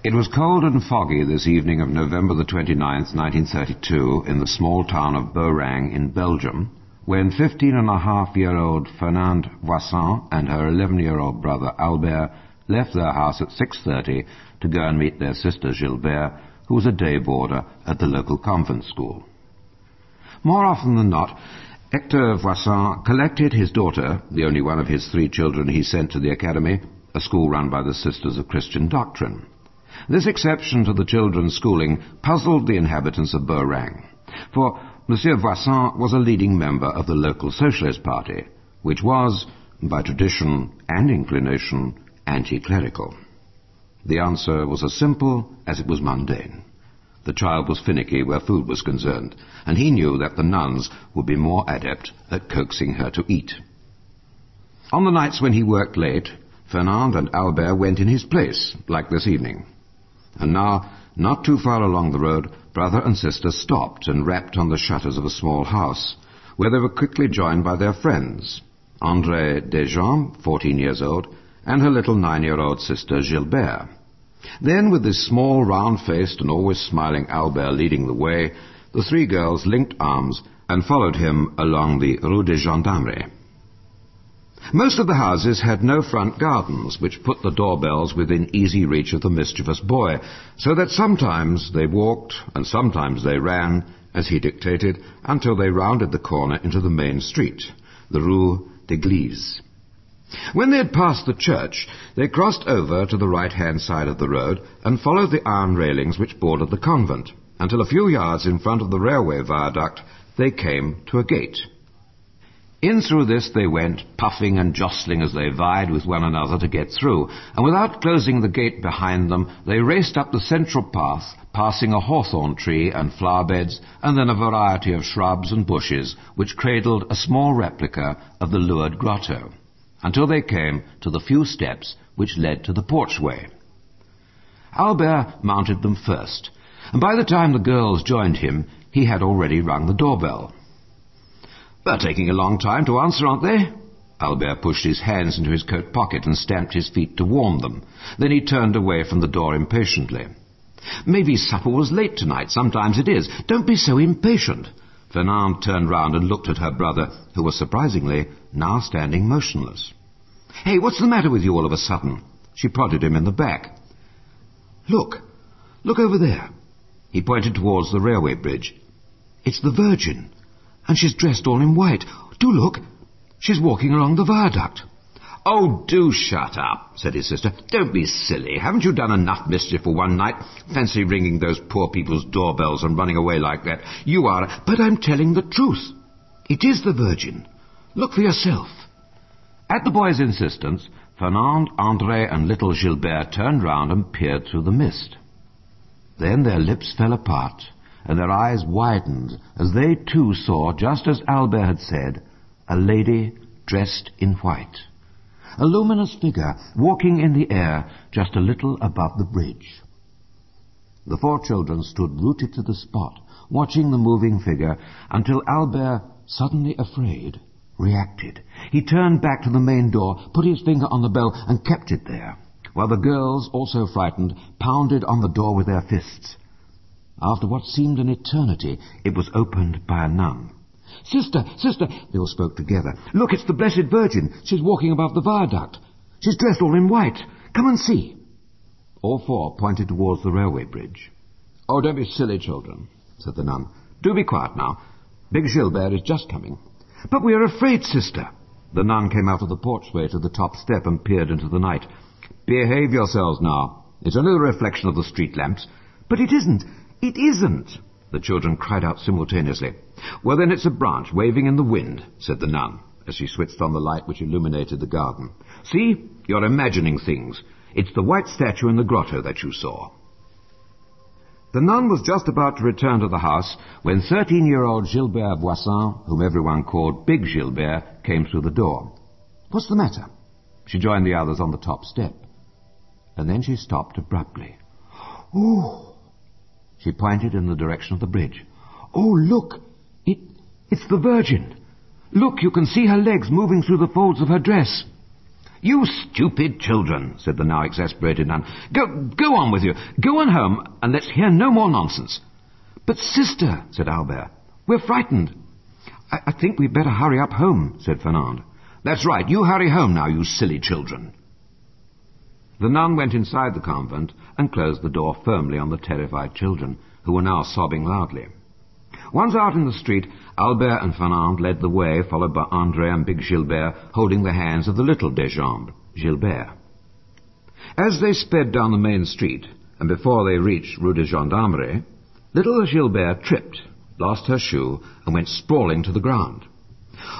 It was cold and foggy this evening of November the 29th, 1932, in the small town of Beauraing in Belgium, when 15-and-a-half-year-old Fernande Voisin and her 11-year-old brother Albert left their house at 6:30 to go and meet their sister Gilberte, who was a day boarder at the local convent school. More often than not, Hector Voisin collected his daughter, the only one of his 3 children he sent to the academy, a school run by the Sisters of Christian Doctrine. This exception to the children's schooling puzzled the inhabitants of Beauraing, for Monsieur Voisin was a leading member of the local Socialist Party, which was, by tradition and inclination, anti-clerical. The answer was as simple as it was mundane. The child was finicky where food was concerned, and he knew that the nuns would be more adept at coaxing her to eat. On the nights when he worked late, Fernande and Albert went in his place, like this evening. And now, not too far along the road, brother and sister stopped and rapped on the shutters of a small house, where they were quickly joined by their friends, Andree Degeimbre, 14 years old, and her little 9-year-old sister Gilberte. Then, with this small, round-faced and always smiling Albert leading the way, the 3 girls linked arms and followed him along the Rue des Gendarmeries. Most of the houses had no front gardens, which put the doorbells within easy reach of the mischievous boy, so that sometimes they walked and sometimes they ran, as he dictated, until they rounded the corner into the main street, the Rue d'Église. When they had passed the church, they crossed over to the right-hand side of the road and followed the iron railings which bordered the convent, until a few yards in front of the railway viaduct they came to a gate. In through this they went, puffing and jostling as they vied with one another to get through, and without closing the gate behind them, they raced up the central path, passing a hawthorn tree and flower beds, and then a variety of shrubs and bushes, which cradled a small replica of the lured grotto, until they came to the few steps which led to the porchway. Albert mounted them first, and by the time the girls joined him, he had already rung the doorbell. "They're taking a long time to answer, aren't they?" Albert pushed his hands into his coat pocket and stamped his feet to warn them. Then he turned away from the door impatiently. "Maybe supper was late tonight. Sometimes it is. Don't be so impatient." Fernande turned round and looked at her brother, who was surprisingly now standing motionless. "Hey, what's the matter with you all of a sudden?" She prodded him in the back. Look over there." He pointed towards the railway bridge. "It's the Virgin. And she's dressed all in white. Do look. She's walking along the viaduct." "Oh, do shut up," said his sister. "Don't be silly. Haven't you done enough mischief for one night? Fancy ringing those poor people's doorbells and running away like that. You are—" "But I'm telling the truth. It is the Virgin. Look for yourself." At the boy's insistence, Fernande, André, and little Gilberte turned round and peered through the mist. Then their lips fell apart, and their eyes widened as they too saw, just as Albert had said, a lady dressed in white, a luminous figure walking in the air just a little above the bridge. The 4 children stood rooted to the spot, watching the moving figure, until Albert, suddenly afraid, reacted. He turned back to the main door, put his finger on the bell, and kept it there, while the girls, also frightened, pounded on the door with their fists. After what seemed an eternity, it was opened by a nun. Sister, they all spoke together. "Look, it's the Blessed Virgin. She's walking above the viaduct. She's dressed all in white. Come and see." All 4 pointed towards the railway bridge. "Oh, don't be silly, children," said the nun. "Do be quiet now. Big Gilbert is just coming." "But we are afraid, sister." The nun came out of the porchway to the top step and peered into the night. "Behave yourselves now. It's only the reflection of the street lamps." "But it isn't. It isn't," the children cried out simultaneously. "Well, then it's a branch waving in the wind," said the nun, as she switched on the light which illuminated the garden. "See, you're imagining things. It's the white statue in the grotto that you saw." The nun was just about to return to the house when 13-year-old Gilberte Voisin, whom everyone called Big Gilbert, came through the door. "What's the matter?" She joined the others on the top step. And then she stopped abruptly. "Oh!" She pointed in the direction of the bridge. "Oh, look! It's the Virgin! Look, you can see her legs moving through the folds of her dress." "You stupid children," said the now exasperated nun. Go on with you. Go on home, and let's hear no more nonsense." "But, sister," said Albert, "we're frightened." I think we'd better hurry up home," said Fernande. "That's right. You hurry home now, you silly children." The nun went inside the convent and closed the door firmly on the terrified children, who were now sobbing loudly. Once out in the street, Albert and Fernande led the way, followed by André and big Gilbert, holding the hands of the little Degeimbre, Gilberte. As they sped down the main street, and before they reached Rue de Gendarmerie, little Gilberte tripped, lost her shoe, and went sprawling to the ground.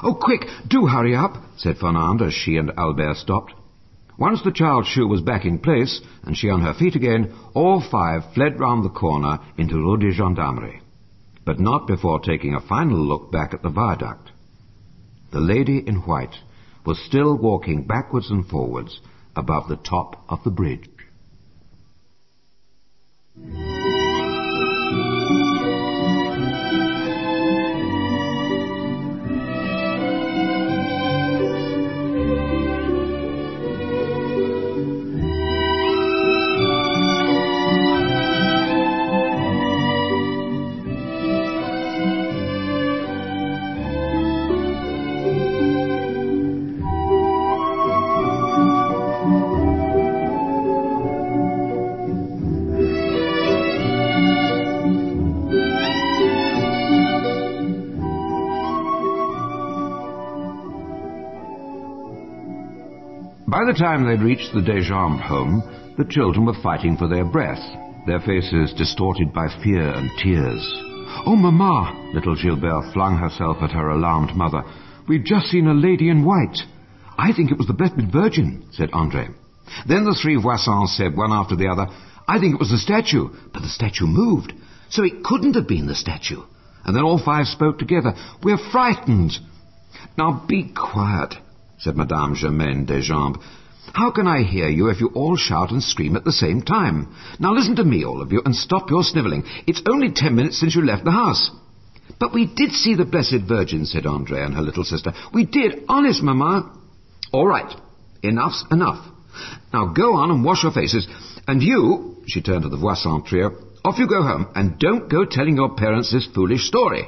"Oh, quick, do hurry up," said Fernande as she and Albert stopped. Once the child's shoe was back in place, and she on her feet again, all five fled round the corner into Rue de Gendarmerie, but not before taking a final look back at the viaduct. The lady in white was still walking backwards and forwards above the top of the bridge. By the time they'd reached the Degeimbre home, the children were fighting for their breath, their faces distorted by fear and tears. "Oh, Mamma!" little Gilberte flung herself at her alarmed mother. "We've just seen a lady in white." "I think it was the Blessed Virgin," said André. Then the three Voisins said, one after the other, "I think it was the statue," but the statue moved, so it couldn't have been the statue. And then all five spoke together. "We're frightened." "Now be quiet," said Madame Germaine Degeimbre. "How can I hear you if you all shout and scream at the same time? Now listen to me, all of you, and stop your snivelling. It's only 10 minutes since you left the house." "But we did see the Blessed Virgin," said André and her little sister. "We did, honest, Mamma." "All right, enough's enough. Now go on and wash your faces. And you," she turned to the Voisin trio, "off you go home, and don't go telling your parents this foolish story."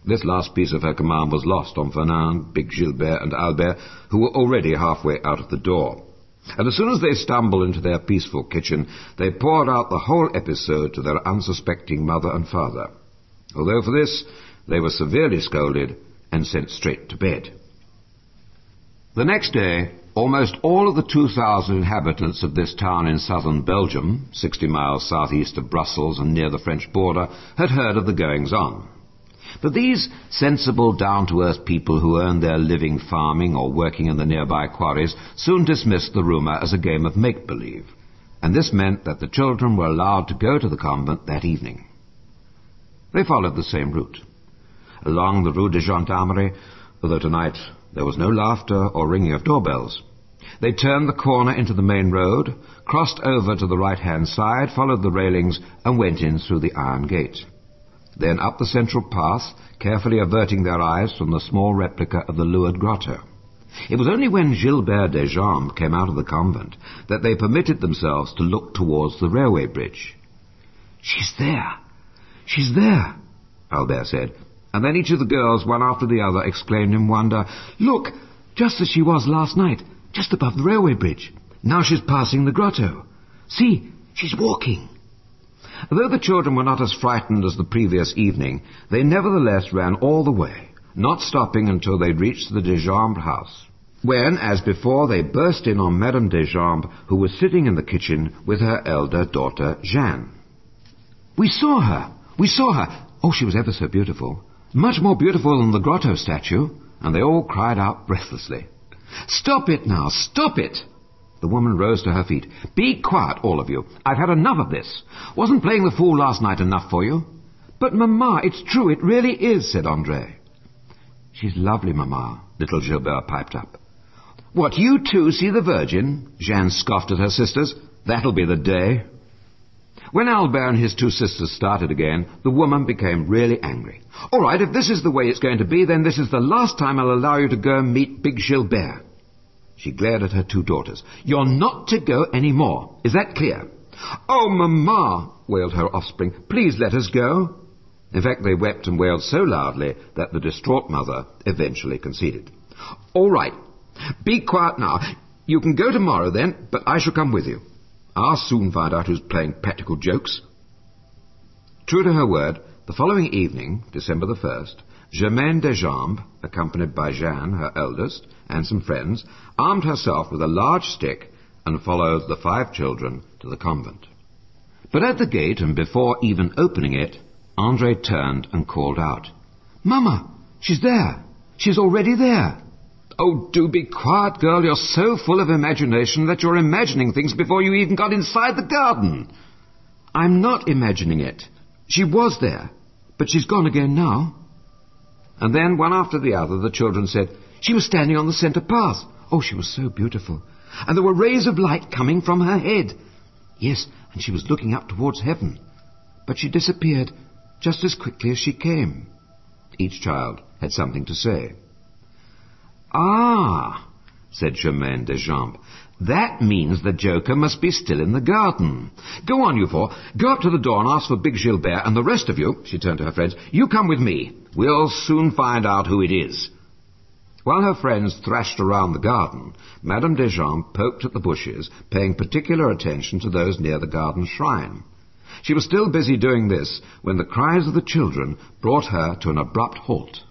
This last piece of her command was lost on Fernande, big Gilbert, and Albert, who were already halfway out of the door. And as soon as they stumbled into their peaceful kitchen, they poured out the whole episode to their unsuspecting mother and father, although for this they were severely scolded and sent straight to bed. The next day, almost all of the 2,000 inhabitants of this town in southern Belgium, 60 miles southeast of Brussels and near the French border, had heard of the goings-on. But these sensible, down-to-earth people who earned their living farming or working in the nearby quarries soon dismissed the rumour as a game of make-believe, and this meant that the children were allowed to go to the convent that evening. They followed the same route. Along the Rue de Gendarmerie, although tonight there was no laughter or ringing of doorbells. They turned the corner into the main road, crossed over to the right-hand side, followed the railings, and went in through the iron gate. Then up the central path, carefully averting their eyes from the small replica of the lured grotto. It was only when Gilberte Degeimbre came out of the convent that they permitted themselves to look towards the railway bridge. "She's there! She's there!" Albert said, and then each of the girls, one after the other, exclaimed in wonder, "Look, just as she was last night, just above the railway bridge. Now she's passing the grotto. See, she's walking." Though the children were not as frightened as the previous evening, they nevertheless ran all the way, not stopping until they reached the Degeimbre house, when, as before, they burst in on Madame Degeimbre, who was sitting in the kitchen with her elder daughter, Jeanne. We saw her! Oh, she was ever so beautiful. Much more beautiful than the grotto statue." And they all cried out breathlessly. "Stop it now, stop it!" The woman rose to her feet. "Be quiet, all of you. I've had enough of this. Wasn't playing the fool last night enough for you?" "But, Mamma, it's true, it really is," said André. "She's lovely, Mamma," little Gilberte piped up. "What, you too see the Virgin?" Jeanne scoffed at her sisters. "That'll be the day." When Albert and his two sisters started again, the woman became really angry. "All right, if this is the way it's going to be, then this is the last time I'll allow you to go and meet big Gilberte." She glared at her two daughters. "You're not to go any more. Is that clear?" "Oh, Mamma," wailed her offspring, "please let us go." In fact, they wept and wailed so loudly that the distraught mother eventually conceded. "All right. Be quiet now. You can go tomorrow then, but I shall come with you. I'll soon find out who's playing practical jokes." True to her word, the following evening, December the 1st, Gilberte Degeimbre, accompanied by Jeanne, her eldest, and some friends, armed herself with a large stick and followed the 5 children to the convent. But at the gate, and before even opening it, André turned and called out, "Mama, she's there. She's already there." "Oh, do be quiet, girl. You're so full of imagination that you're imagining things before you even got inside the garden." "I'm not imagining it. She was there, but she's gone again now." And then, one after the other, the children said, "She was standing on the centre path. Oh, she was so beautiful. And there were rays of light coming from her head. Yes, and she was looking up towards heaven. But she disappeared just as quickly as she came." Each child had something to say. "Ah," said Gilberte Degeimbre, "that means the joker must be still in the garden. Go on, you 4. Go up to the door and ask for Big Gilbert, and the rest of you," she turned to her friends, "you come with me. We'll soon find out who it is." While her friends thrashed around the garden, Madame Degeimbre poked at the bushes, paying particular attention to those near the garden shrine. She was still busy doing this when the cries of the children brought her to an abrupt halt.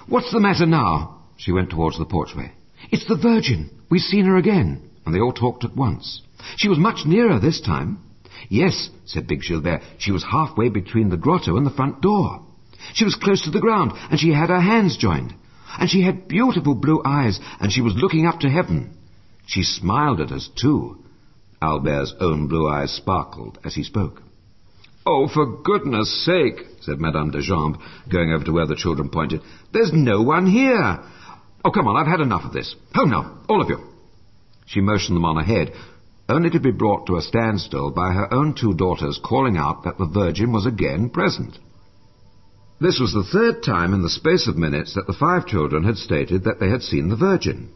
"What's the matter now?" She went towards the porchway. "It's the Virgin. We've seen her again." And they all talked at once. "She was much nearer this time." "Yes," said Big Gilbert, "she was halfway between the grotto and the front door. She was close to the ground, and she had her hands joined. And she had beautiful blue eyes, and she was looking up to heaven. She smiled at us, too." Albert's own blue eyes sparkled as he spoke. "Oh, for goodness sake," said Madame Degeimbre, going over to where the children pointed. "There's no one here. Oh, come on, I've had enough of this. Home now, all of you." She motioned them on ahead, only to be brought to a standstill by her own 2 daughters calling out that the Virgin was again present. This was the 3rd time in the space of minutes that the 5 children had stated that they had seen the Virgin.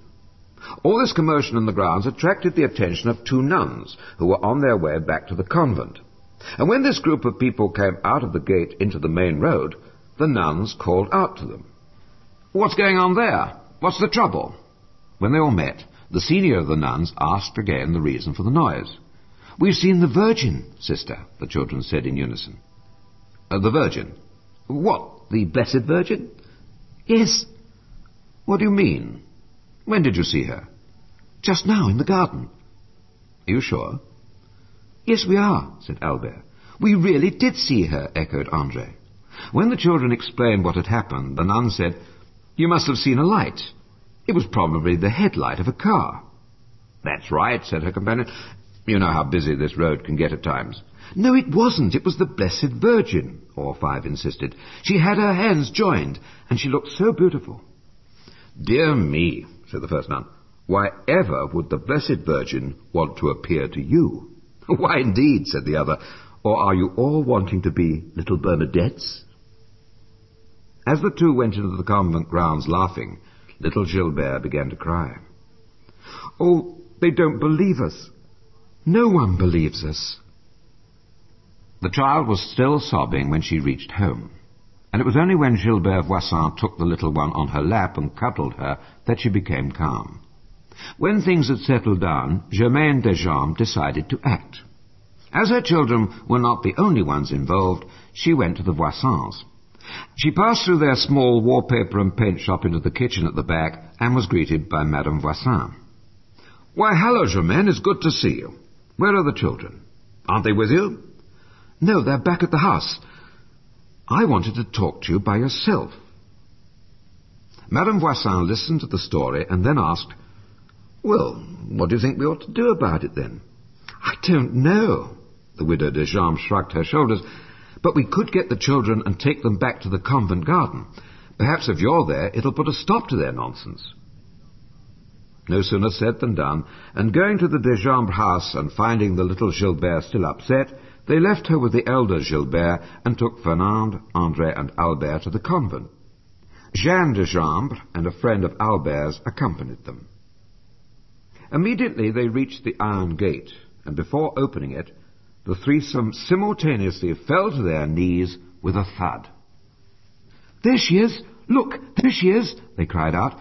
All this commotion in the grounds attracted the attention of 2 nuns who were on their way back to the convent. And when this group of people came out of the gate into the main road, the nuns called out to them. "What's going on there? What's the trouble?" When they all met, the senior of the nuns asked again the reason for the noise. "We've seen the Virgin, sister," the children said in unison. "The Virgin? What, the Blessed Virgin?" "Yes." "What do you mean? When did you see her?" "Just now, in the garden." "Are you sure?" "Yes, we are," said Albert. "We really did see her," echoed André. When the children explained what had happened, the nun said, "You must have seen a light. It was probably the headlight of a car." "That's right," said her companion. "You know how busy this road can get at times." "No, it wasn't. It was the Blessed Virgin," all 5 insisted. "She had her hands joined, and she looked so beautiful." "Dear me," said the first nun. "Why ever would the Blessed Virgin want to appear to you?" "Why, indeed," said the other. "Or are you all wanting to be little Bernadettes?" As the 2 went into the convent grounds laughing, little Gilbert began to cry. "Oh, they don't believe us. No one believes us." The child was still sobbing when she reached home, and it was only when Gilberte Voisin took the little one on her lap and cuddled her that she became calm. When things had settled down, Gilberte Degeimbre decided to act. As her children were not the only ones involved, she went to the Voisins. She passed through their small wallpaper and paint shop into the kitchen at the back and was greeted by Madame Voisin. "Why, hello, Germaine, it's good to see you. Where are the children? Aren't they with you?" "No, they're back at the house. I wanted to talk to you by yourself." Madame Voisin listened to the story and then asked, "Well, what do you think we ought to do about it, then?" "I don't know." The widow Degeimbre shrugged her shoulders. "But we could get the children and take them back to the convent garden. Perhaps if you're there, it'll put a stop to their nonsense." No sooner said than done, and going to the Degeimbre house and finding the little Gilbert still upset, they left her with the elder Gilbert and took Fernande, André and Albert to the convent. Jeanne Degeimbre and a friend of Albert's accompanied them. Immediately they reached the iron gate, and before opening it, the threesome simultaneously fell to their knees with a thud. "There she is! Look, there she is!" they cried out,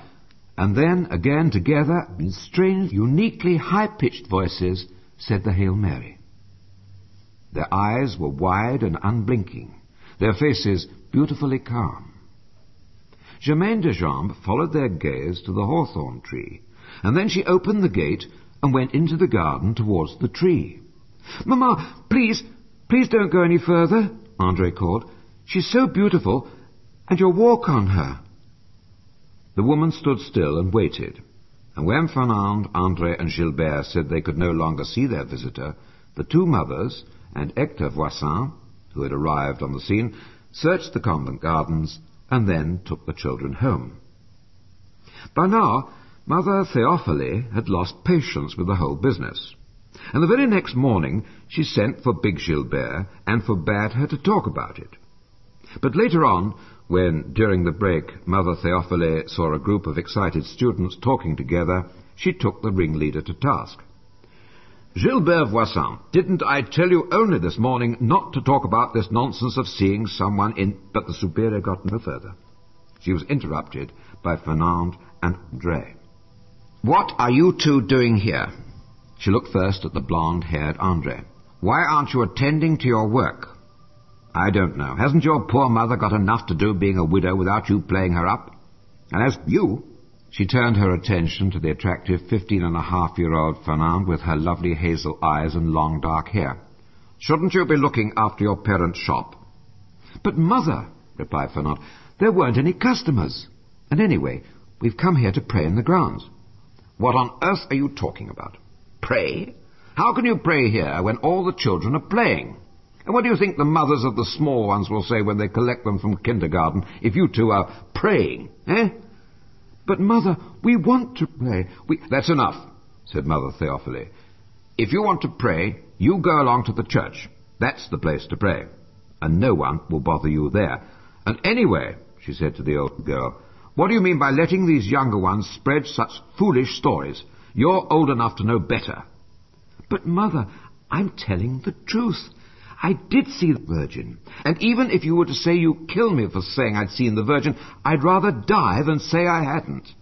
and then, again together, in strange, uniquely high-pitched voices, said the Hail Mary. Their eyes were wide and unblinking, their faces beautifully calm. Germaine Degeimbre followed their gaze to the hawthorn tree, and then she opened the gate and went into the garden towards the tree. "Mamma, please don't go any further," André called. "She's so beautiful, and you'll walk on her." The woman stood still and waited, and when Fernande, André and Gilberte said they could no longer see their visitor, the two mothers and Hector Voisin, who had arrived on the scene, searched the convent gardens and then took the children home. By now, Mother Théophile had lost patience with the whole business, and the very next morning she sent for big Gilberte and forbade her to talk about it. But later on, when, during the break, Mother Théophile saw a group of excited students talking together, she took the ringleader to task. "Gilberte Voisin, didn't I tell you only this morning not to talk about this nonsense of seeing someone in—" But the superior got no further. She was interrupted by Fernande and André. "What are you two doing here?" She looked first at the blonde-haired André. "Why aren't you attending to your work?" "I don't know. Hasn't your poor mother got enough to do being a widow without you playing her up? And as for you—" She turned her attention to the attractive 15-and-a-half-year-old Fernande with her lovely hazel eyes and long dark hair. "Shouldn't you be looking after your parents' shop?" "But, Mother," replied Fernande, "there weren't any customers. And anyway, we've come here to pray in the grounds." "What on earth are you talking about? Pray? How can you pray here when all the children are playing? And what do you think the mothers of the small ones will say when they collect them from kindergarten if you two are praying, eh?" "But, Mother, we want to pray. That's enough," said Mother Théophile. "If you want to pray, you go along to the church. That's the place to pray. And no one will bother you there. And anyway," she said to the old girl, "what do you mean by letting these younger ones spread such foolish stories? You're old enough to know better." "But, Mother, I'm telling the truth. I did see the Virgin, and even if you were to say you kill me for saying I'd seen the Virgin, I'd rather die than say I hadn't."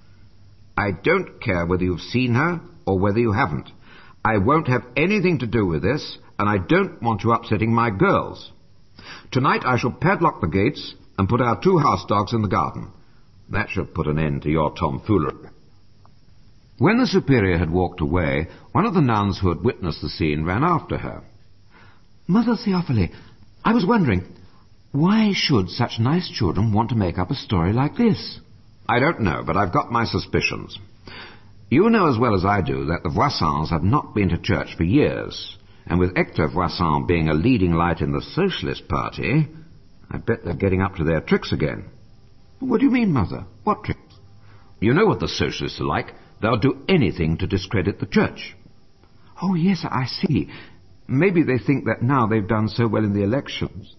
"I don't care whether you've seen her or whether you haven't. I won't have anything to do with this, and I don't want you upsetting my girls. Tonight I shall padlock the gates and put our 2 house dogs in the garden. That should put an end to your tomfoolery." When the superior had walked away, one of the nuns who had witnessed the scene ran after her. "Mother Théophile, I was wondering, why should such nice children want to make up a story like this?" "I don't know, but I've got my suspicions. You know as well as I do that the Voisins have not been to church for years, and with Hector Voisin being a leading light in the Socialist Party, I bet they're getting up to their tricks again." "What do you mean, Mother? What tricks?" "You know what the Socialists are like. They'll do anything to discredit the church." "Oh, yes, I see. Maybe they think that now they've done so well in the elections."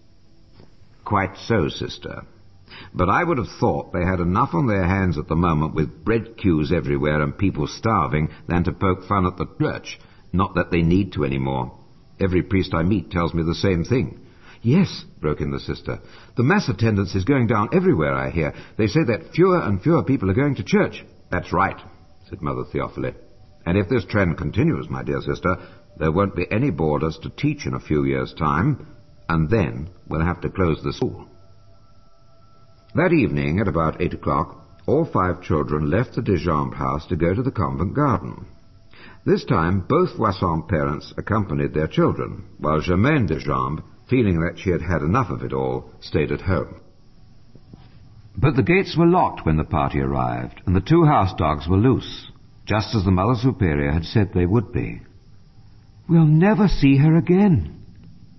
"Quite so, sister. But I would have thought they had enough on their hands at the moment with bread queues everywhere and people starving than to poke fun at the church. Not that they need to any more. Every priest I meet tells me the same thing." "Yes," broke in the sister. "The mass attendance is going down everywhere, I hear. They say that fewer and fewer people are going to church." "That's right," said Mother Théophile. "And if this trend continues, my dear sister, there won't be any boarders to teach in a few years' time, and then we'll have to close the school." That evening, at about 8 o'clock, all 5 children left the Degeimbre house to go to the convent garden. This time, both Voisin parents accompanied their children, while Germaine Degeimbre, feeling that she had had enough of it all, stayed at home. But the gates were locked when the party arrived, and the 2 house dogs were loose, just as the Mother Superior had said they would be. "We'll never see her again,"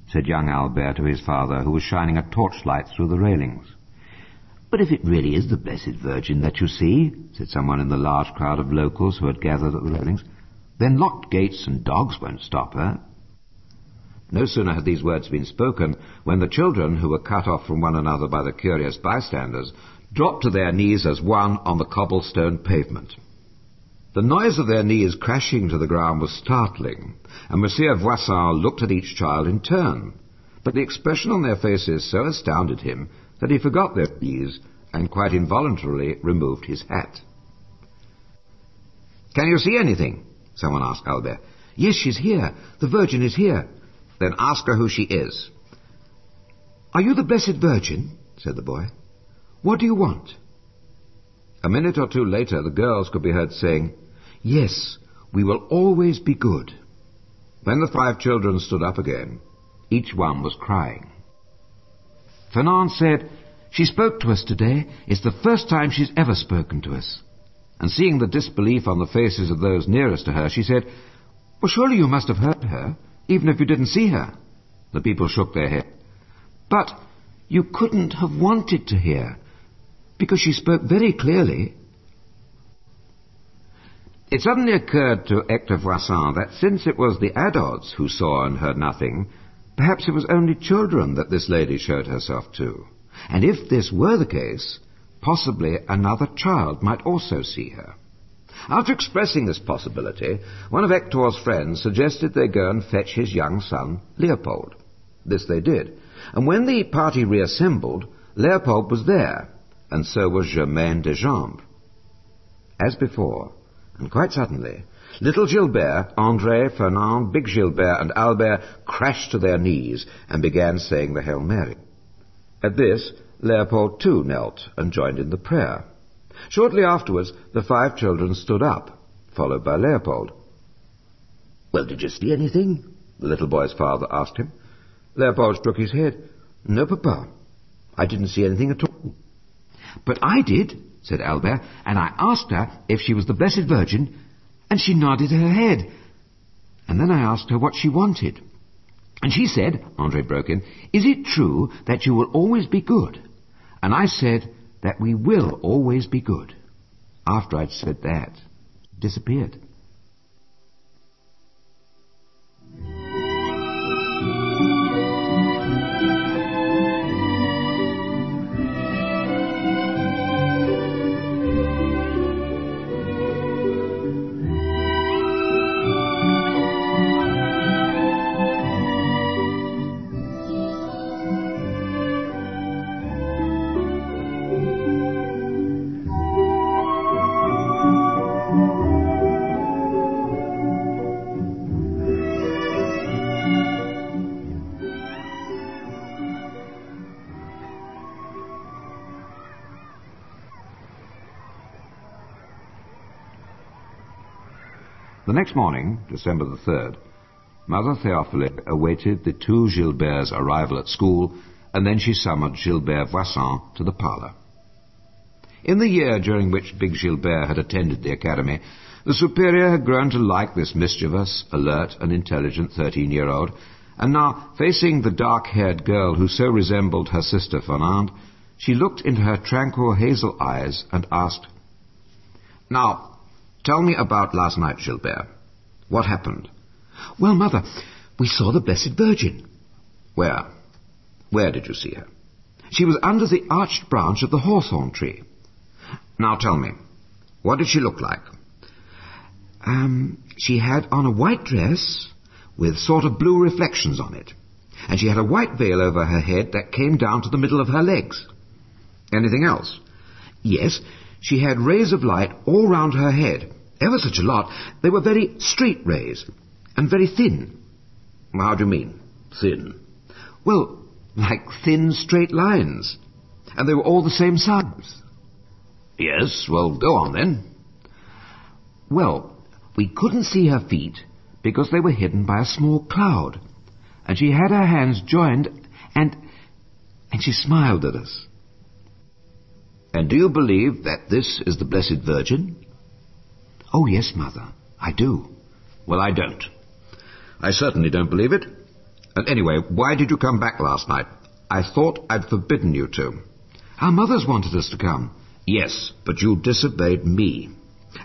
said young Albert to his father, who was shining a torchlight through the railings. "But if it really is the Blessed Virgin that you see," said someone in the large crowd of locals who had gathered at the railings, "then locked gates and dogs won't stop her." No sooner had these words been spoken when the children, who were cut off from one another by the curious bystanders, dropped to their knees as one on the cobblestone pavement. The noise of their knees crashing to the ground was startling, and Monsieur Voisin looked at each child in turn. But the expression on their faces so astounded him that he forgot their knees and quite involuntarily removed his hat. "Can you see anything?" someone asked Albert. "Yes, she's here. The Virgin is here." "Then ask her who she is." "Are you the Blessed Virgin?" said the boy. "What do you want?" A minute or two later, the girls could be heard saying, "Yes, we will always be good." When the 5 children stood up again, each one was crying. Fernande said, "She spoke to us today. It's the first time she's ever spoken to us." And seeing the disbelief on the faces of those nearest to her, she said, "Well, surely you must have heard her, even if you didn't see her." The people shook their head. "But you couldn't have wanted to hear, because she spoke very clearly." It suddenly occurred to Hector Voisin that since it was the adults who saw and heard nothing, perhaps it was only children that this lady showed herself to. And if this were the case, possibly another child might also see her. After expressing this possibility, one of Hector's friends suggested they go and fetch his young son, Leopold. This they did, and when the party reassembled, Leopold was there, and so was Germaine Degeimbre. As before, and quite suddenly, little Gilbert, André, Fernande, Big Gilbert, and Albert crashed to their knees and began saying the Hail Mary. At this, Leopold too knelt and joined in the prayer. Shortly afterwards, the 5 children stood up, followed by Leopold. "Well, did you see anything?" the little boy's father asked him. Leopold shook his head. "No, Papa, I didn't see anything at all." "But I did," said Albert, "and I asked her if she was the Blessed Virgin, and she nodded her head. And then I asked her what she wanted. And she said," André broke in, "is it true that you will always be good?" And I said that we will always be good. After I'd said that, it disappeared. The next morning, December the 3rd, Mother Théophile awaited the 2 Gilberts' arrival at school, and then she summoned Gilberte Voisin to the parlour. In the year during which Big Gilbert had attended the academy, the superior had grown to like this mischievous, alert, and intelligent 13-year-old, and now, facing the dark-haired girl who so resembled her sister Fernande, she looked into her tranquil hazel eyes and asked, "Now, tell me about last night, Gilbert. What happened?" "Well, Mother, we saw the Blessed Virgin." "Where? Where did you see her?" "She was under the arched branch of the hawthorn tree." "Now tell me, what did she look like?" She had on a white dress with sort of blue reflections on it, and she had a white veil over her head that came down to the middle of her legs." "Anything else?" "Yes, she had rays of light all round her head, ever such a lot. They were very straight rays, and very thin." "How do you mean, thin?" "Well, like thin, straight lines. And they were all the same size." "Yes, well, go on then." "Well, we couldn't see her feet because they were hidden by a small cloud, and she had her hands joined, and she smiled at us." "And do you believe that this is the Blessed Virgin?" "Oh, yes, Mother, I do." "Well, I don't. I certainly don't believe it. And anyway, why did you come back last night? I thought I'd forbidden you to." "Our mothers wanted us to come." "Yes, but you disobeyed me.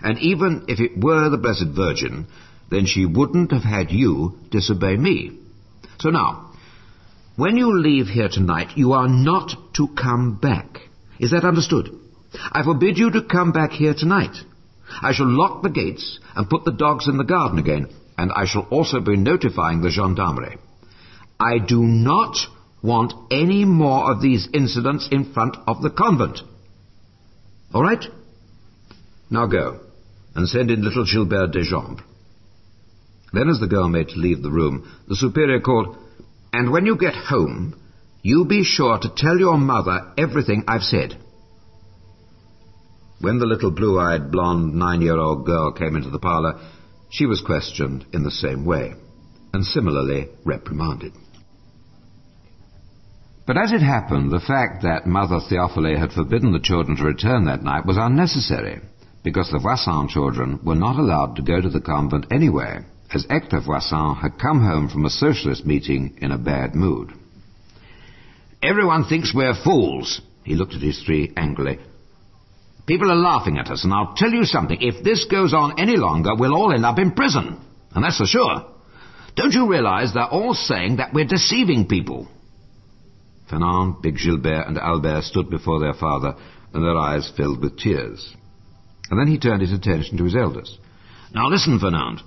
And even if it were the Blessed Virgin, then she wouldn't have had you disobey me. So now, when you leave here tonight, you are not to come back. Is that understood? I forbid you to come back here tonight. I shall lock the gates and put the dogs in the garden again, and I shall also be notifying the gendarmerie. I do not want any more of these incidents in front of the convent. All right? Now go, and send in little Gilberte Degeimbre. Then, as the girl made to leave the room, the superior called, "And when you get home, you be sure to tell your mother everything I've said." When the little blue-eyed, blonde, 9-year-old girl came into the parlour, she was questioned in the same way, and similarly reprimanded. But as it happened, the fact that Mother Theophile had forbidden the children to return that night was unnecessary, because the Voisin children were not allowed to go to the convent anyway, as Hector Voisin had come home from a socialist meeting in a bad mood. "Everyone thinks we're fools." He looked at his three angrily. "People are laughing at us, and I'll tell you something. If this goes on any longer, we'll all end up in prison, and that's for sure. Don't you realize they're all saying that we're deceiving people?" Fernande, Big Gilbert, and Albert stood before their father, and their eyes filled with tears. And then he turned his attention to his eldest. "Now listen, Fernande.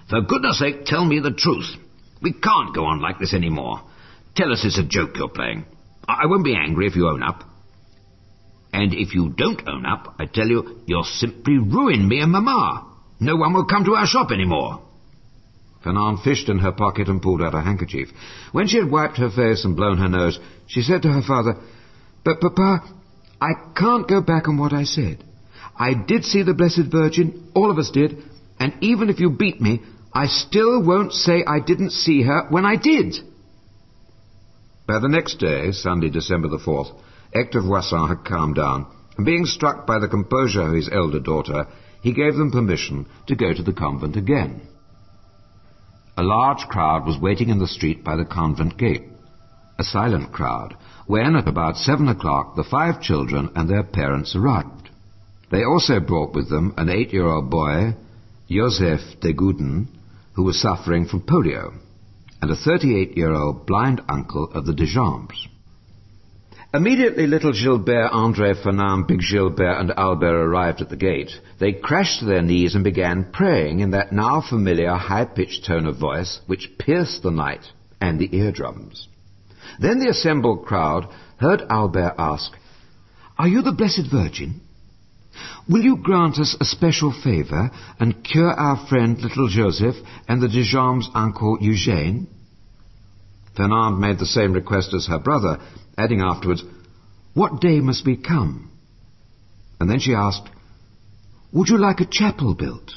For goodness sake, tell me the truth. We can't go on like this any more. Tell us it's a joke you're playing. I won't be angry if you own up. And if you don't own up, I tell you, you'll simply ruin me and Mamma. No one will come to our shop any more." Fernande fished in her pocket and pulled out a handkerchief. When she had wiped her face and blown her nose, she said to her father, "But, Papa, I can't go back on what I said. I did see the Blessed Virgin, all of us did, and even if you beat me, I still won't say I didn't see her when I did." By the next day, Sunday, December the 4th, Hector Voisin had calmed down, and being struck by the composure of his elder daughter, he gave them permission to go to the convent again. A large crowd was waiting in the street by the convent gate. A silent crowd, when at about 7 o'clock the 5 children and their parents arrived. They also brought with them an 8-year-old boy, Joseph de Gouden, who was suffering from polio, and a 38-year-old blind uncle of the Degeimbres. Immediately little Gilbert, André, Fernande, Big Gilbert, and Albert arrived at the gate, they crashed to their knees and began praying in that now familiar high-pitched tone of voice which pierced the night and the eardrums. Then the assembled crowd heard Albert ask, "Are you the Blessed Virgin? Will you grant us a special favour and cure our friend little Joseph and the Degeimbres' uncle Eugène?" Fernande made the same request as her brother, adding afterwards, "What day must we come?" And then she asked, "Would you like a chapel built?"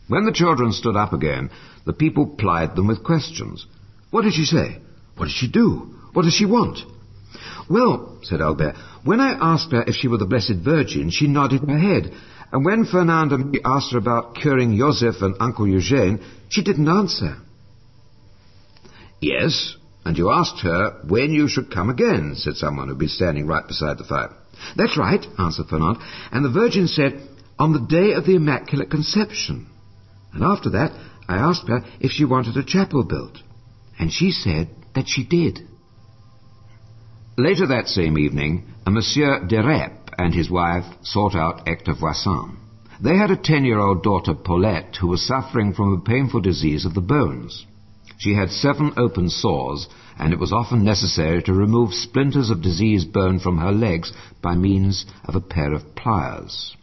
When the children stood up again, the people plied them with questions. What did she say? What did she do? What does she want? "Well," said Albert, "when I asked her if she were the Blessed Virgin, she nodded her head, and when Fernande and me asked her about curing Joseph and Uncle Eugène, she didn't answer." "Yes, and you asked her when you should come again," said someone who'd been standing right beside the fire. "That's right," answered Fernande, "and the Virgin said, on the day of the Immaculate Conception. And after that, I asked her if she wanted a chapel built, and she said that she did." Later that same evening, a Monsieur Derep and his wife sought out Hector Voisin. They had a 10-year-old daughter, Paulette, who was suffering from a painful disease of the bones. She had 7 open sores, and it was often necessary to remove splinters of diseased bone from her legs by means of a pair of pliers.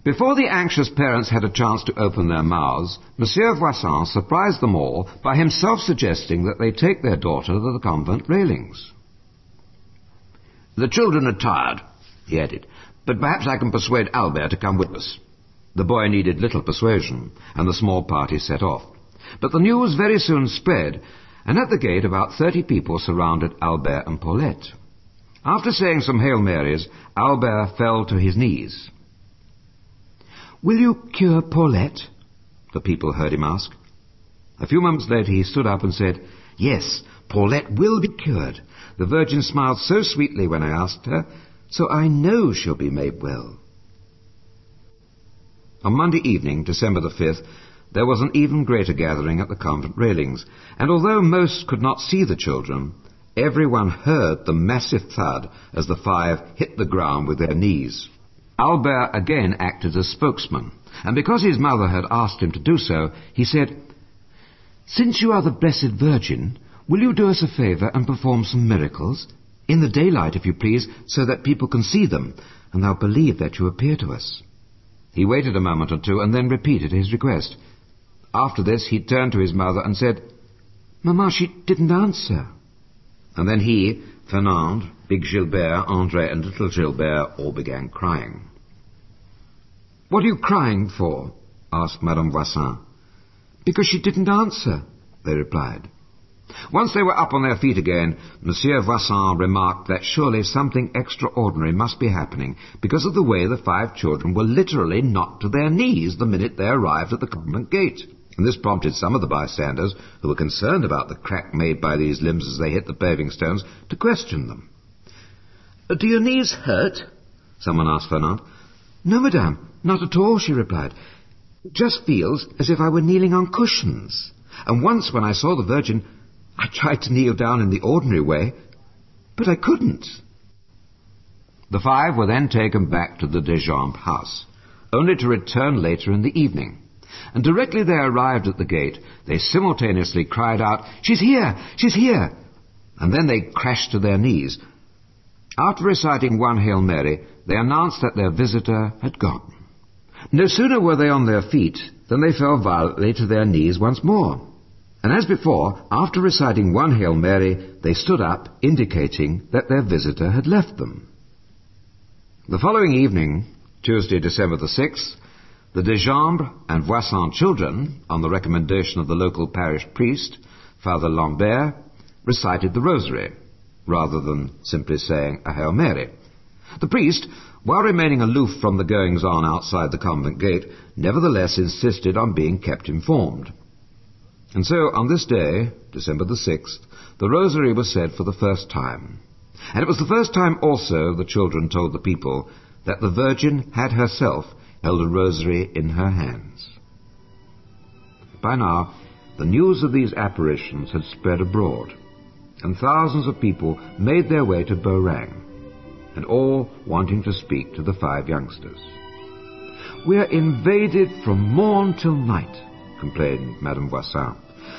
Before the anxious parents had a chance to open their mouths, Monsieur Voisin surprised them all by himself suggesting that they take their daughter to the convent railings. "The children are tired," he added, "but perhaps I can persuade Albert to come with us." The boy needed little persuasion, and the small party set off. But the news very soon spread, and at the gate about 30 people surrounded Albert and Paulette. After saying some Hail Marys, Albert fell to his knees. "Will you cure Paulette?" the people heard him ask. A few moments later he stood up and said, "Yes, Paulette will be cured. The Virgin smiled so sweetly when I asked her, so I know she'll be made well." On Monday evening, December the 5th, there was an even greater gathering at the convent railings, and although most could not see the children, everyone heard the massive thud as the 5 hit the ground with their knees. Albert again acted as spokesman, and because his mother had asked him to do so, he said, "Since you are the Blessed Virgin, will you do us a favour and perform some miracles? In the daylight, if you please, so that people can see them, and they'll believe that you appear to us." He waited a moment or two and then repeated his request. After this, he turned to his mother and said, "Mamma, she didn't answer." And then he, Fernande, Big Gilbert, André and Little Gilbert all began crying. "What are you crying for?" asked Madame Voisin. "Because she didn't answer," they replied. Once they were up on their feet again, Monsieur Voisin remarked that surely something extraordinary must be happening because of the way the 5 children were literally knocked to their knees the minute they arrived at the convent gate. And this prompted some of the bystanders, who were concerned about the crack made by these limbs as they hit the paving stones, to question them. "Do your knees hurt?" someone asked Fernande. "No, madame, not at all," she replied. "It just feels as if I were kneeling on cushions. And once when I saw the Virgin, I tried to kneel down in the ordinary way, but I couldn't." The 5 were then taken back to the Degeimbre house, only to return later in the evening. And directly they arrived at the gate, they simultaneously cried out, "She's here! She's here!" And then they crashed to their knees. After reciting one Hail Mary, they announced that their visitor had gone. No sooner were they on their feet than they fell violently to their knees once more. And as before, after reciting one Hail Mary, they stood up, indicating that their visitor had left them. The following evening, Tuesday, December the 6th, the Degeimbre and Voisin children, on the recommendation of the local parish priest, Father Lambert, recited the Rosary, rather than simply saying a Hail Mary. The priest, while remaining aloof from the goings-on outside the convent gate, nevertheless insisted on being kept informed. And so, on this day, December the 6th, the Rosary was said for the first time. And it was the first time also, the children told the people, that the Virgin had herself held a rosary in her hands. By now, the news of these apparitions had spread abroad, and thousands of people made their way to Beauraing, and all wanting to speak to the 5 youngsters. "We're invaded from morn till night," complained Madame Voisin,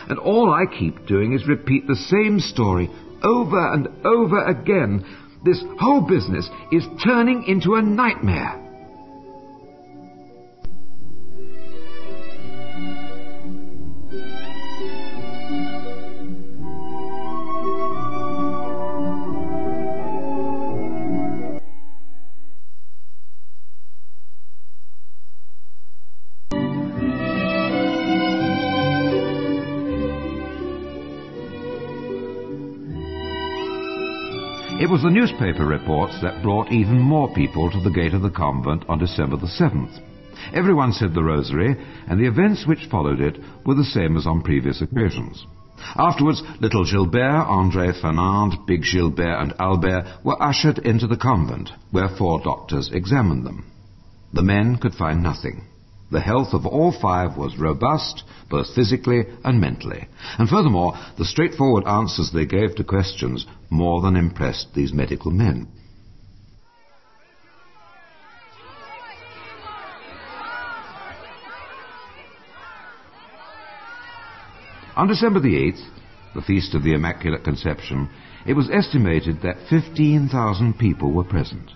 "and all I keep doing is repeat the same story over and over again. This whole business is turning into a nightmare." It was the newspaper reports that brought even more people to the gate of the convent on December the 7th. Everyone said the Rosary, and the events which followed it were the same as on previous occasions. Afterwards, little Gilbert, André, Fernande, Big Gilbert and Albert were ushered into the convent, where 4 doctors examined them. The men could find nothing. The health of all 5 was robust, both physically and mentally. And furthermore, the straightforward answers they gave to questions more than impressed these medical men. On December the 8th, the feast of the Immaculate Conception, it was estimated that 15,000 people were present.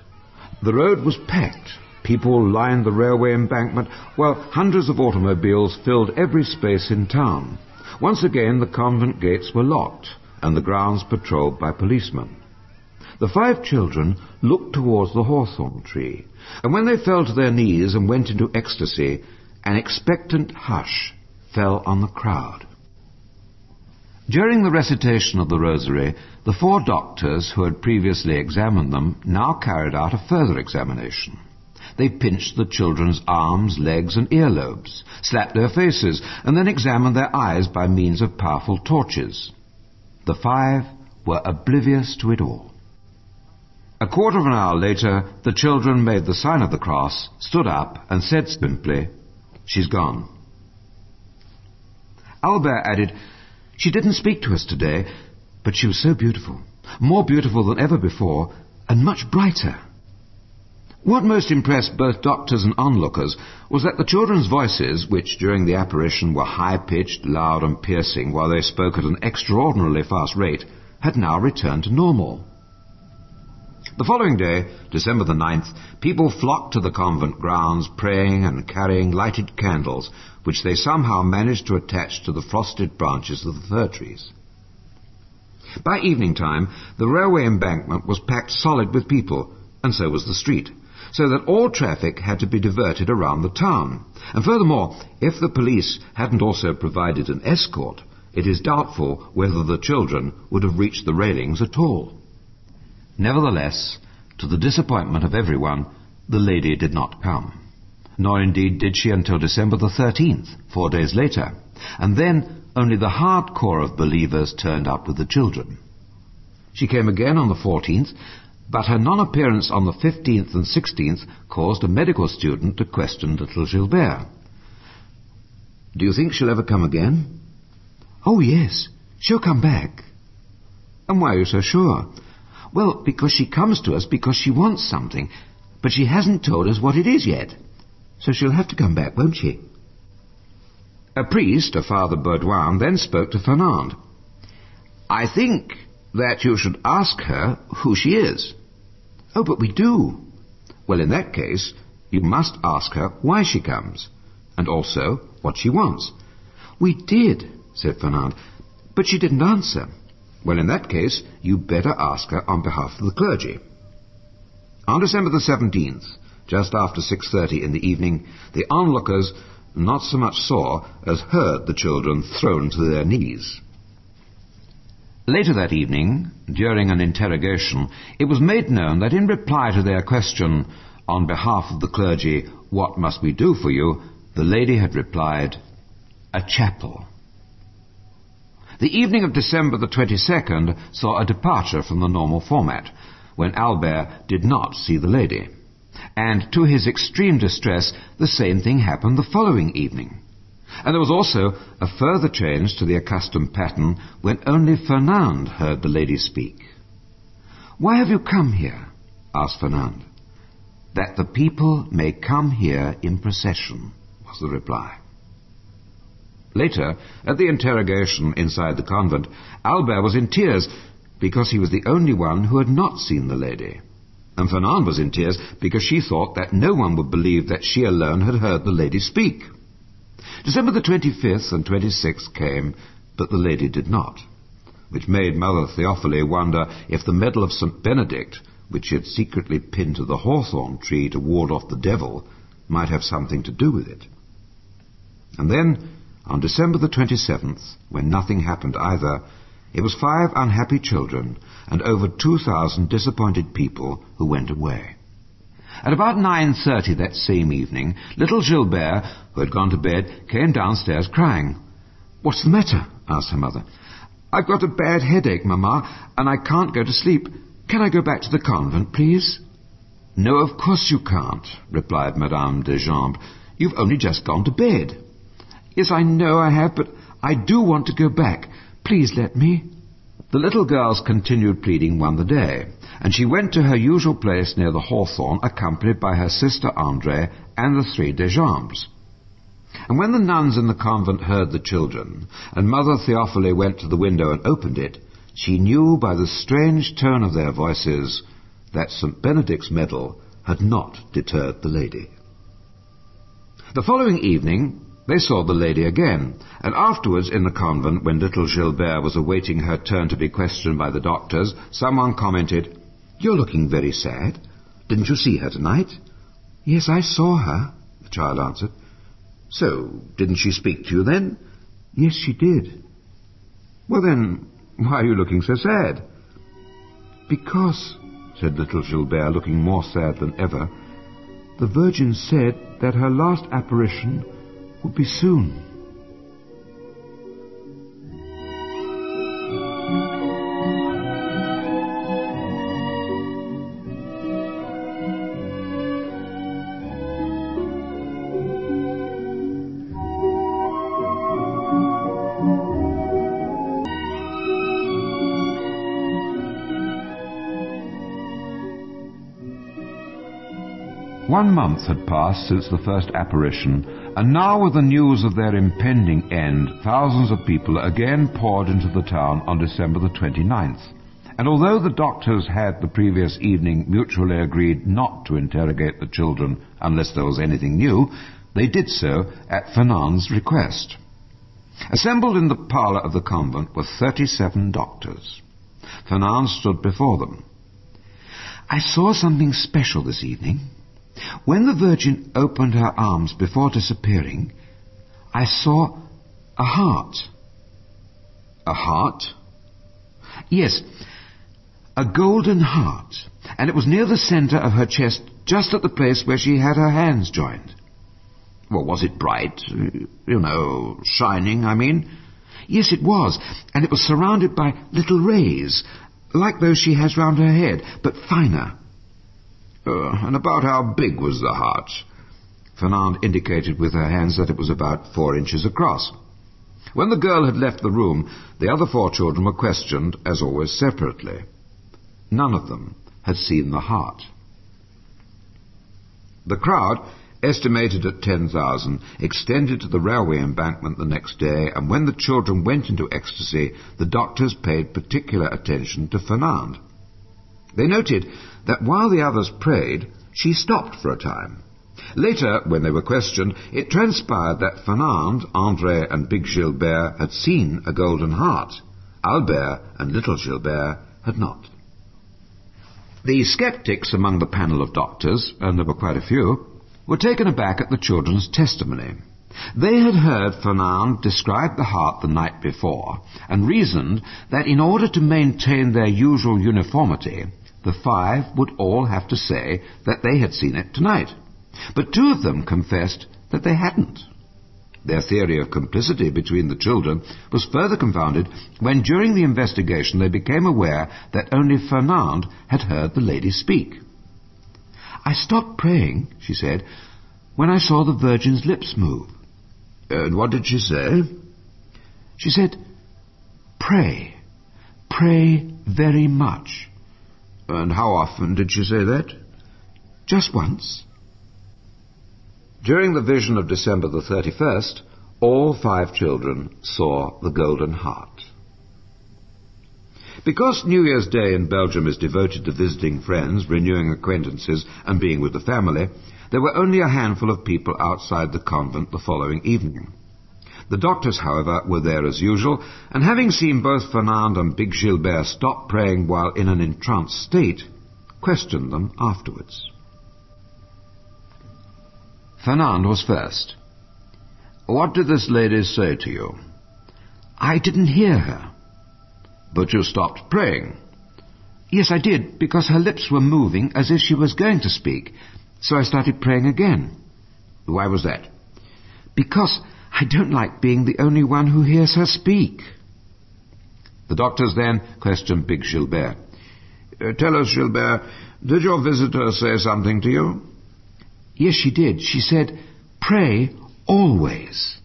The road was packed. People lined the railway embankment, while hundreds of automobiles filled every space in town. Once again, the convent gates were locked, and the grounds patrolled by policemen. The 5 children looked towards the hawthorn tree, and when they fell to their knees and went into ecstasy, an expectant hush fell on the crowd. During the recitation of the Rosary, the 4 doctors who had previously examined them now carried out a further examination. They pinched the children's arms, legs, and earlobes, slapped their faces, and then examined their eyes by means of powerful torches. The 5 were oblivious to it all. A quarter of an hour later, the children made the sign of the cross, stood up, and said simply, "She's gone." Albert added, "She didn't speak to us today, but she was so beautiful, more beautiful than ever before, and much brighter." What most impressed both doctors and onlookers was that the children's voices, which during the apparition were high-pitched, loud and piercing while they spoke at an extraordinarily fast rate, had now returned to normal. The following day, December the 9th, people flocked to the convent grounds, praying and carrying lighted candles, which they somehow managed to attach to the frosted branches of the fir trees. By evening time, the railway embankment was packed solid with people, and so was the street, so that all traffic had to be diverted around the town. And furthermore, if the police hadn't also provided an escort, it is doubtful whether the children would have reached the railings at all. Nevertheless, to the disappointment of everyone, the lady did not come. Nor indeed did she until December the 13th, 4 days later, and then only the hardcore of believers turned up with the children. She came again on the 14th, but her non-appearance on the 15th and 16th caused a medical student to question little Gilberte. "Do you think she'll ever come again?" "Oh, yes, she'll come back." "And why are you so sure?" "Well, because she comes to us because she wants something, but she hasn't told us what it is yet. So she'll have to come back, won't she?" A priest, a Father Baudouin, then spoke to Fernande. "I think that you should ask her who she is." "Oh, but we do." "Well, in that case, you must ask her why she comes, and also what she wants." "We did," said Fernande, "but she didn't answer." "Well, in that case, you better ask her on behalf of the clergy." On December the 17th, just after 6:30 in the evening, the onlookers not so much saw as heard the children thrown to their knees. Later that evening, during an interrogation, it was made known that in reply to their question, on behalf of the clergy, "What must we do for you?" the lady had replied, "A chapel." The evening of December the 22nd saw a departure from the normal format, when Albert did not see the lady. And to his extreme distress, the same thing happened the following evening. And there was also a further change to the accustomed pattern when only Fernande heard the lady speak. "Why have you come here?" asked Fernande. "That the people may come here in procession," was the reply. Later, at the interrogation inside the convent, Albert was in tears because he was the only one who had not seen the lady. And Fernande was in tears because she thought that no one would believe that she alone had heard the lady speak. December the 25th and 26th came, but the lady did not, which made Mother Theophile wonder if the medal of St. Benedict, which she had secretly pinned to the hawthorn tree to ward off the devil, might have something to do with it. And then, on December the 27th, when nothing happened either, it was 5 unhappy children and over 2,000 disappointed people who went away. At about 9:30 that same evening, little Gilberte, who had gone to bed, came downstairs crying. "What's the matter?" asked her mother. "I've got a bad headache, Mamma, and I can't go to sleep. Can I go back to the convent, please?" "No, of course you can't," replied Madame Degeimbre. "You've only just gone to bed." "Yes, I know I have, but I do want to go back. Please let me." The little girl's continued pleading won the day, and she went to her usual place near the hawthorn, accompanied by her sister André and the 3 Degeimbres. And when the nuns in the convent heard the children, and Mother Theophile went to the window and opened it, she knew by the strange tone of their voices that St. Benedict's medal had not deterred the lady. The following evening, they saw the lady again, and afterwards in the convent, when little Gilberte was awaiting her turn to be questioned by the doctors, someone commented, "You're looking very sad. Didn't you see her tonight?" "Yes, I saw her," the child answered. "So, didn't she speak to you then?" "Yes, she did." "Well then, why are you looking so sad?" "Because," said little Gilberte, looking more sad than ever, "the Virgin said that her last apparition would be soon." 1 month had passed since the first apparition, and now with the news of their impending end, thousands of people again poured into the town on December the 29th. And although the doctors had the previous evening mutually agreed not to interrogate the children unless there was anything new, they did so at Fernande's request. Assembled in the parlour of the convent were 37 doctors. Fernande stood before them. "I saw something special this evening. When the Virgin opened her arms before disappearing, I saw a heart." "A heart?" "Yes, a golden heart, and it was near the centre of her chest, just at the place where she had her hands joined." "Well, was it bright? Shining, I mean?" "Yes, it was, and it was surrounded by little rays, like those she has round her head, but finer." And about how big was the heart?" Fernande indicated with her hands that it was about 4 inches across. When the girl had left the room, the other 4 children were questioned, as always, separately. None of them had seen the heart. The crowd, estimated at 10,000, extended to the railway embankment the next day, and when the children went into ecstasy, the doctors paid particular attention to Fernande. They noted that while the others prayed, she stopped for a time. Later, when they were questioned, it transpired that Fernande, André and Big Gilberte had seen a golden heart. Albert and Little Gilberte had not. The sceptics among the panel of doctors, and there were quite a few, were taken aback at the children's testimony. They had heard Fernande describe the heart the night before, and reasoned that in order to maintain their usual uniformity, the 5 would all have to say that they had seen it tonight. But 2 of them confessed that they hadn't. Their theory of complicity between the children was further confounded when during the investigation they became aware that only Fernande had heard the lady speak. "I stopped praying," she said, "when I saw the Virgin's lips move." "And what did she say?" "She said, 'Pray, pray very much.'" "And how often did she say that?" "Just once." During the vision of December the 31st, all 5 children saw the golden heart. Because New Year's Day in Belgium is devoted to visiting friends, renewing acquaintances, and being with the family, there were only a handful of people outside the convent the following evening. The doctors, however, were there as usual, and having seen both Fernande and Big Gilberte stop praying while in an entranced state, questioned them afterwards. Fernande was first. "What did this lady say to you?" "I didn't hear her." "But you stopped praying?" "Yes, I did, because her lips were moving as if she was going to speak, so I started praying again." "Why was that?" "Because I don't like being the only one who hears her speak." The doctors then questioned Big Gilberte. "Tell us, Gilberte, did your visitor say something to you?" "Yes, she did. She said, 'Pray always.'"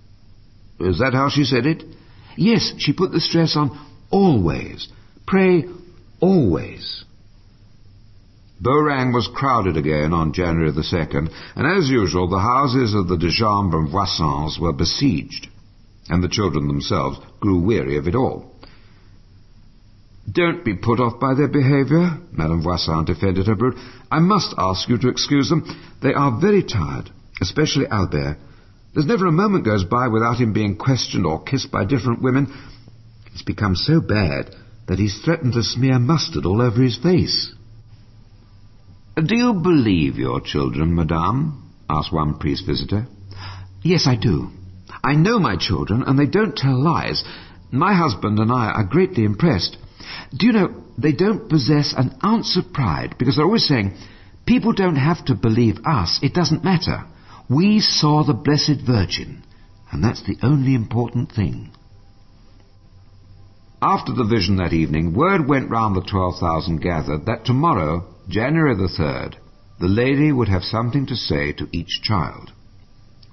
"Is that how she said it?" "Yes, she put the stress on always. Pray always." Beauraing was crowded again on January the 2nd, and as usual the houses of the Degeimbre and Voisins were besieged, and the children themselves grew weary of it all. "Don't be put off by their behaviour," Madame Voisin defended her brood. "I must ask you to excuse them. They are very tired, especially Albert. There's never a moment goes by without him being questioned or kissed by different women. It's become so bad that he's threatened to smear mustard all over his face." "Do you believe your children, madame?" asked one priest visitor. "Yes, I do. I know my children, and they don't tell lies. My husband and I are greatly impressed. Do you know, they don't possess an ounce of pride, because they're always saying, 'People don't have to believe us, it doesn't matter. We saw the Blessed Virgin, and that's the only important thing.'" After the vision that evening, word went round the 12,000 gathered that tomorrow, January the 3rd, the lady would have something to say to each child.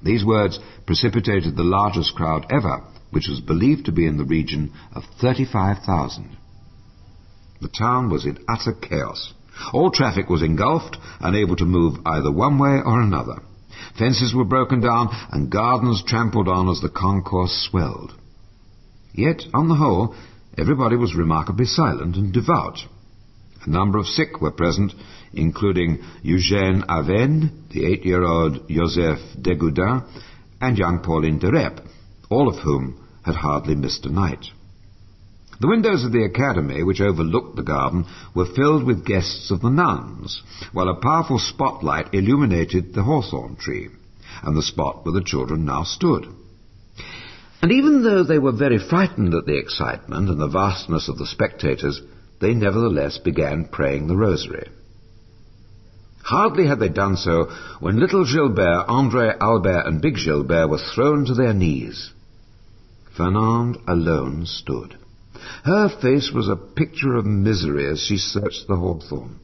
These words precipitated the largest crowd ever, which was believed to be in the region of 35,000. The town was in utter chaos. All traffic was engulfed, unable to move either one way or another. Fences were broken down and gardens trampled on as the concourse swelled. Yet, on the whole, everybody was remarkably silent and devout. A number of sick were present, including Eugène Aven, the 8-year-old Joseph Degoudin, and young Pauline de Rep, all of whom had hardly missed a night. The windows of the academy, which overlooked the garden, were filled with guests of the nuns, while a powerful spotlight illuminated the hawthorn tree, and the spot where the children now stood. And even though they were very frightened at the excitement and the vastness of the spectators, they nevertheless began praying the rosary. Hardly had they done so when little Gilbert, André, Albert, and big Gilbert were thrown to their knees. Fernande alone stood. Her face was a picture of misery as she searched the hawthorn.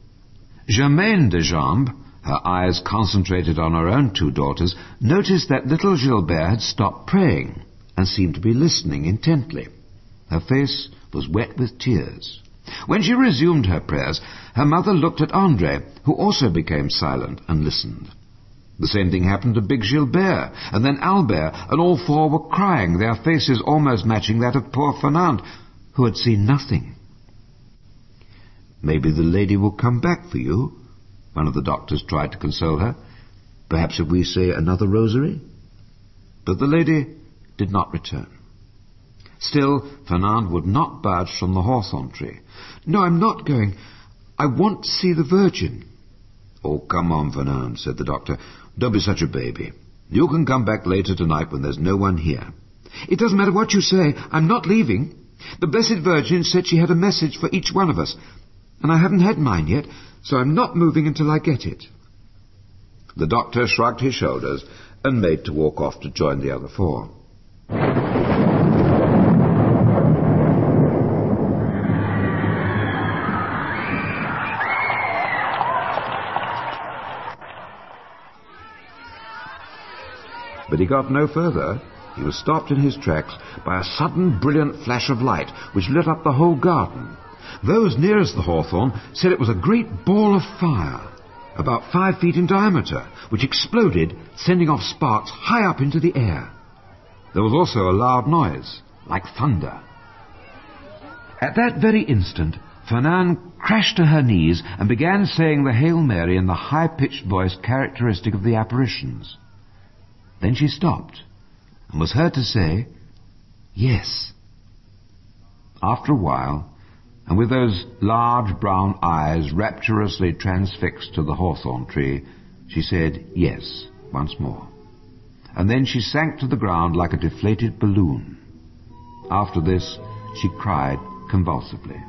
Germaine Degeimbre, her eyes concentrated on her own 2 daughters, noticed that little Gilbert had stopped praying and seemed to be listening intently. Her face was wet with tears. When she resumed her prayers, her mother looked at André, who also became silent and listened. The same thing happened to big Gilbert, and then Albert, and all 4 were crying, their faces almost matching that of poor Fernande, who had seen nothing. "Maybe the lady will come back for you," one of the doctors tried to console her. "Perhaps if we say another rosary?" But the lady did not return. Still, Fernande would not budge from the hawthorn tree. "No, I'm not going. I want to see the Virgin." "Oh, come on, Fernande," said the doctor. "Don't be such a baby. You can come back later tonight when there's no one here." "It doesn't matter what you say. I'm not leaving. The Blessed Virgin said she had a message for each one of us, and I haven't had mine yet, so I'm not moving until I get it." The doctor shrugged his shoulders and made to walk off to join the other 4. But he got no further. He was stopped in his tracks by a sudden brilliant flash of light which lit up the whole garden. Those nearest the hawthorn said it was a great ball of fire, about 5 feet in diameter, which exploded, sending off sparks high up into the air. There was also a loud noise, like thunder. At that very instant, Fernande crashed to her knees and began saying the Hail Mary in the high-pitched voice characteristic of the apparitions. Then she stopped and was heard to say, "Yes." After a while, and with those large brown eyes rapturously transfixed to the hawthorn tree, she said yes once more. And then she sank to the ground like a deflated balloon. After this, she cried convulsively.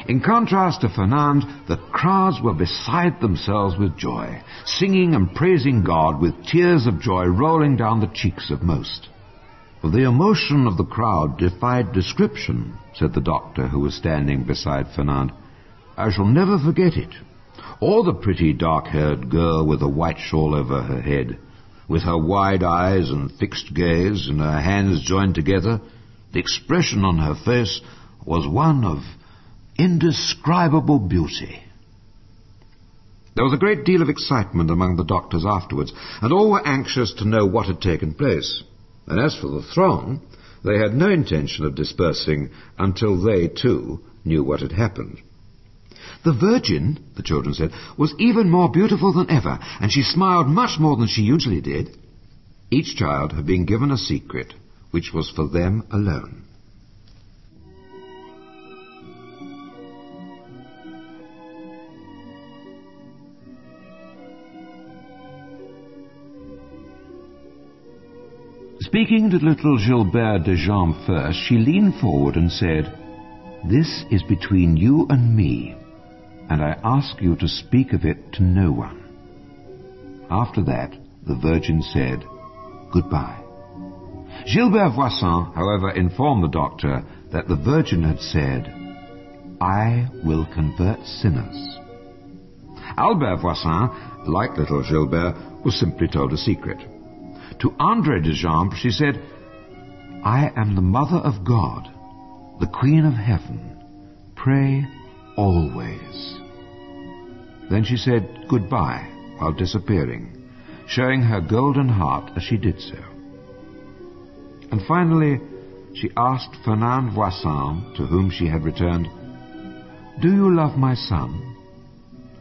In contrast to Fernande, the crowds were beside themselves with joy, singing and praising God with tears of joy rolling down the cheeks of most. "The emotion of the crowd defied description," said the doctor who was standing beside Fernande. "I shall never forget it. Or the pretty dark-haired girl with a white shawl over her head, with her wide eyes and fixed gaze and her hands joined together, the expression on her face was one of indescribable beauty." There was a great deal of excitement among the doctors afterwards, and all were anxious to know what had taken place. And as for the throng, they had no intention of dispersing until they, too, knew what had happened. "The Virgin," the children said, "was even more beautiful than ever, and she smiled much more than she usually did." Each child had been given a secret, which was for them alone. Speaking to little Gilberte Degeimbre first, she leaned forward and said, "This is between you and me, and I ask you to speak of it to no one." After that, the Virgin said, "Goodbye." Gilberte Voisin, however, informed the doctor that the Virgin had said, "I will convert sinners." Albert Voisin, like little Gilbert, was simply told a secret. To Andree Degeimbre she said, "I am the Mother of God, the Queen of Heaven. Pray always." Then she said goodbye while disappearing, showing her golden heart as she did so. And finally, she asked Fernande Voisin, to whom she had returned, "Do you love my son?"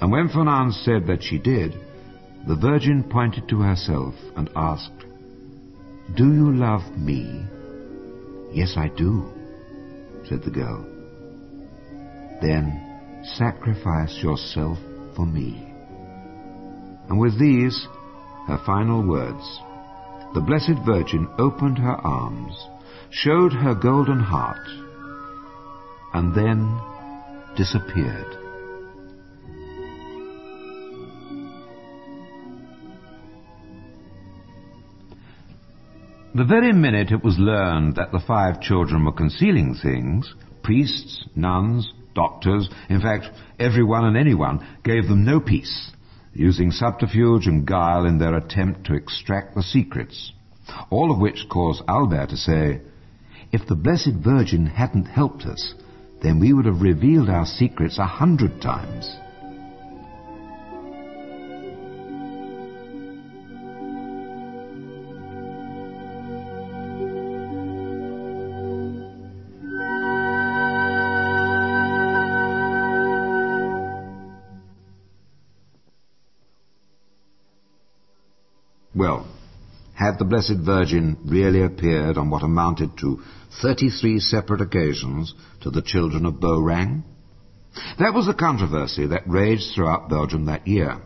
And when Fernande said that she did, the Virgin pointed to herself and asked, "Do you love me?" "Yes, I do," said the girl. "Then sacrifice yourself for me." And with these, her final words, the Blessed Virgin opened her arms, showed her golden heart, and then disappeared. The very minute it was learned that the 5 children were concealing things, priests, nuns, doctors, in fact, everyone and anyone, gave them no peace, using subterfuge and guile in their attempt to extract the secrets, all of which caused Albert to say, "If the Blessed Virgin hadn't helped us, then we would have revealed our secrets 100 times. Well, had the Blessed Virgin really appeared on what amounted to 33 separate occasions to the children of Beauraing? That was the controversy that raged throughout Belgium that year.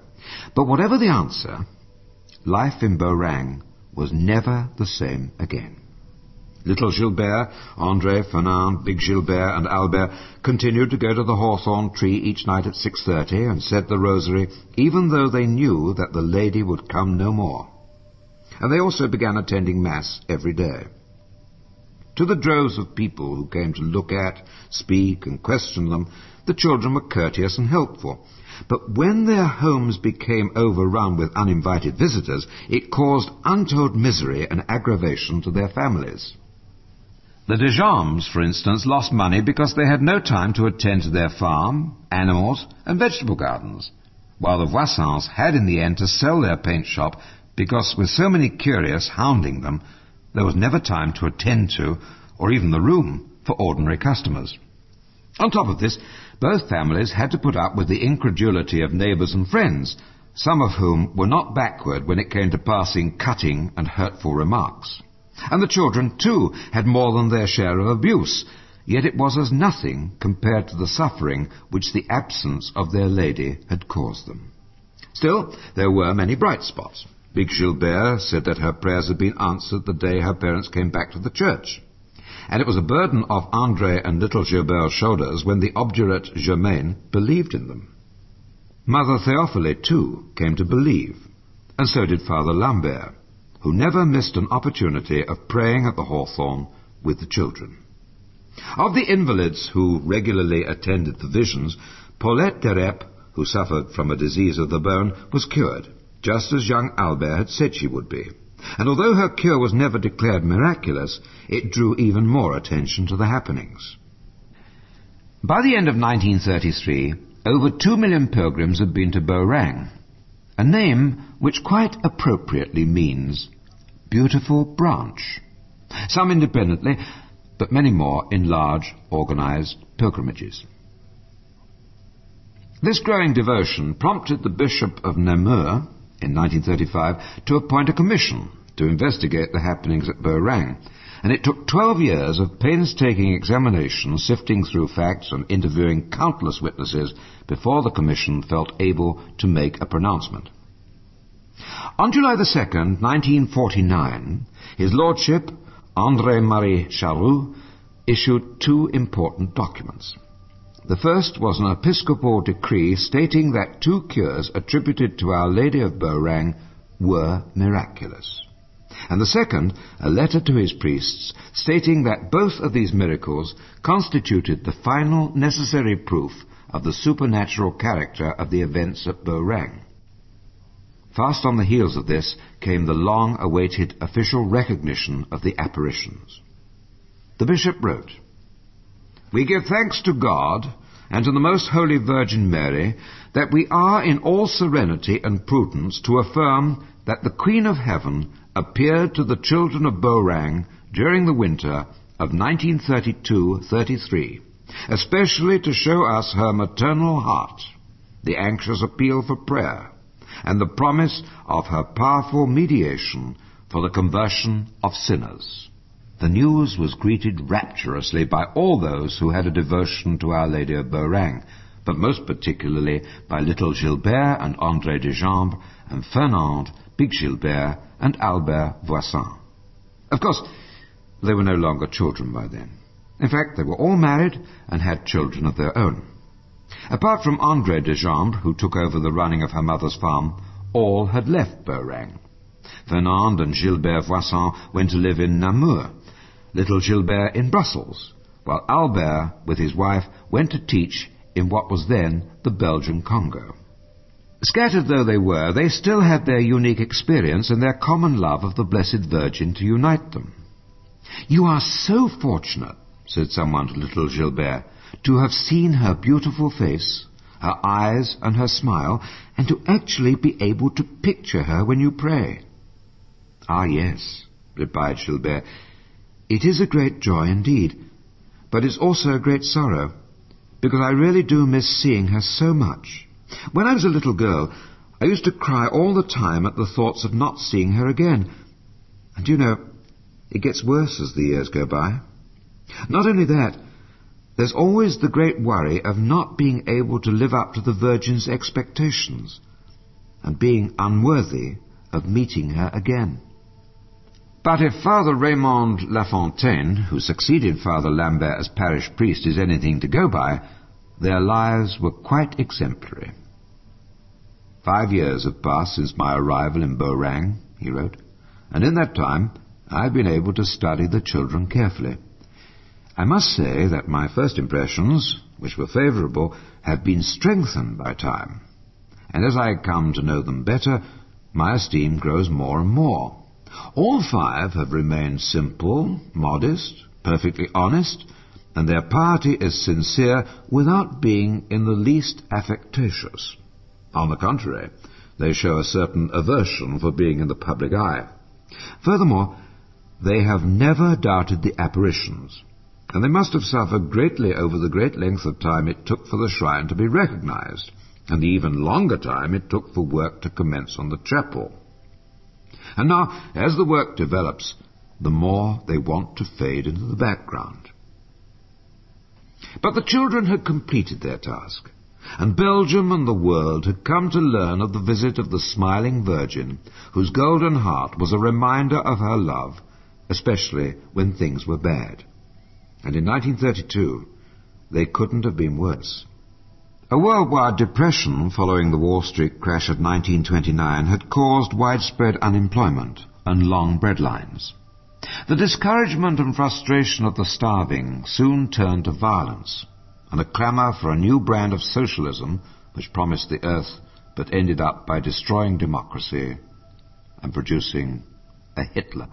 But whatever the answer, life in Beauraing was never the same again. Little Gilbert, André, Fernande, Big Gilbert and Albert continued to go to the hawthorn tree each night at 6:30 and said the rosary, even though they knew that the lady would come no more. And they also began attending Mass every day. To the droves of people who came to look at, speak and question them, the children were courteous and helpful. But when their homes became overrun with uninvited visitors, it caused untold misery and aggravation to their families. The Degeimbres, for instance, lost money because they had no time to attend to their farm, animals and vegetable gardens, while the Voisins had in the end to sell their paint shop because with so many curious hounding them, there was never time to attend to, or even the room, for ordinary customers. On top of this, both families had to put up with the incredulity of neighbours and friends, some of whom were not backward when it came to passing cutting and hurtful remarks. And the children, too, had more than their share of abuse, yet it was as nothing compared to the suffering which the absence of their lady had caused them. Still, there were many bright spots. Big Gilbert said that her prayers had been answered the day her parents came back to the church. And it was a burden off André and little Gilbert's shoulders when the obdurate Germaine believed in them. Mother Theophile, too, came to believe, and so did Father Lambert, who never missed an opportunity of praying at the hawthorn with the children. Of the invalids who regularly attended the visions, Paulette Derep, who suffered from a disease of the bone, was cured, just as young Albert had said she would be. And although her cure was never declared miraculous, it drew even more attention to the happenings. By the end of 1933, over 2 million pilgrims had been to Beauraing, a name which quite appropriately means beautiful branch. Some independently, but many more in large, organized pilgrimages. This growing devotion prompted the Bishop of Namur, in 1935, to appoint a commission to investigate the happenings at Beauraing, and it took 12 years of painstaking examination, sifting through facts and interviewing countless witnesses before the commission felt able to make a pronouncement. On July the 2nd, 1949, his lordship, André-Marie Charue, issued two important documents. The first was an episcopal decree stating that two cures attributed to Our Lady of Beauraing were miraculous. And the second, a letter to his priests stating that both of these miracles constituted the final necessary proof of the supernatural character of the events at Beauraing. Fast on the heels of this came the long-awaited official recognition of the apparitions. The bishop wrote, "We give thanks to God and to the Most Holy Virgin Mary that we are in all serenity and prudence to affirm that the Queen of Heaven appeared to the children of Beauraing during the winter of 1932-33, especially to show us her maternal heart, the anxious appeal for prayer, and the promise of her powerful mediation for the conversion of sinners." The news was greeted rapturously by all those who had a devotion to Our Lady of Beauraing, but most particularly by little Gilberte and Andree Degeimbre and Fernande, big Gilberte and Albert Voisin. Of course, they were no longer children by then. In fact, they were all married and had children of their own. Apart from Andree Degeimbre, who took over the running of her mother's farm, all had left Beauraing. Fernande and Gilberte Voisin went to live in Namur, little Gilberte in Brussels, while Albert, with his wife, went to teach in what was then the Belgian Congo. Scattered though they were, they still had their unique experience and their common love of the Blessed Virgin to unite them. "You are so fortunate," said someone to little Gilberte, "to have seen her beautiful face, her eyes and her smile, and to actually be able to picture her when you pray." "Ah, yes," replied Gilberte, "it is a great joy indeed, but it's also a great sorrow, because I really do miss seeing her so much. When I was a little girl, I used to cry all the time at the thoughts of not seeing her again. And you know, it gets worse as the years go by. Not only that, there's always the great worry of not being able to live up to the Virgin's expectations, and being unworthy of meeting her again." But if Father Raymond Lafontaine, who succeeded Father Lambert as parish priest, is anything to go by, their lives were quite exemplary. "5 years have passed since my arrival in Beauraing," he wrote, "and in that time I've been able to study the children carefully. I must say that my first impressions, which were favourable, have been strengthened by time, and as I come to know them better, my esteem grows more and more. All 5 have remained simple, modest, perfectly honest, and their piety is sincere without being in the least affectatious. On the contrary, they show a certain aversion for being in the public eye. Furthermore, they have never doubted the apparitions, and they must have suffered greatly over the great length of time it took for the shrine to be recognized, and the even longer time it took for work to commence on the chapel. And now, as the work develops, the more they want to fade into the background." But the children had completed their task, and Belgium and the world had come to learn of the visit of the smiling Virgin, whose golden heart was a reminder of her love, especially when things were bad. And in 1932, they couldn't have been worse. A worldwide depression following the Wall Street crash of 1929 had caused widespread unemployment and long breadlines. The discouragement and frustration of the starving soon turned to violence, and a clamour for a new brand of socialism which promised the earth but ended up by destroying democracy and producing a Hitler.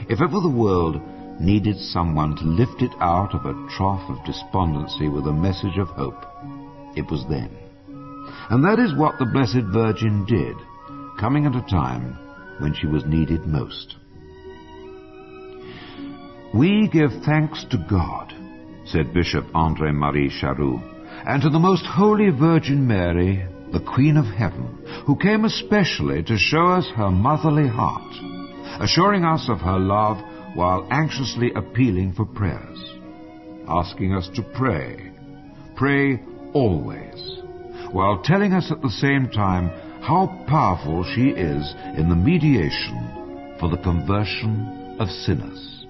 If ever the world needed someone to lift it out of a trough of despondency with a message of hope, it was then. And that is what the Blessed Virgin did, coming at a time when she was needed most. "We give thanks to God," said Bishop André-Marie Charue, "and to the Most Holy Virgin Mary, the Queen of Heaven, who came especially to show us her motherly heart, assuring us of her love while anxiously appealing for prayers, asking us to pray always, while telling us at the same time how powerful she is in the mediation for the conversion of sinners.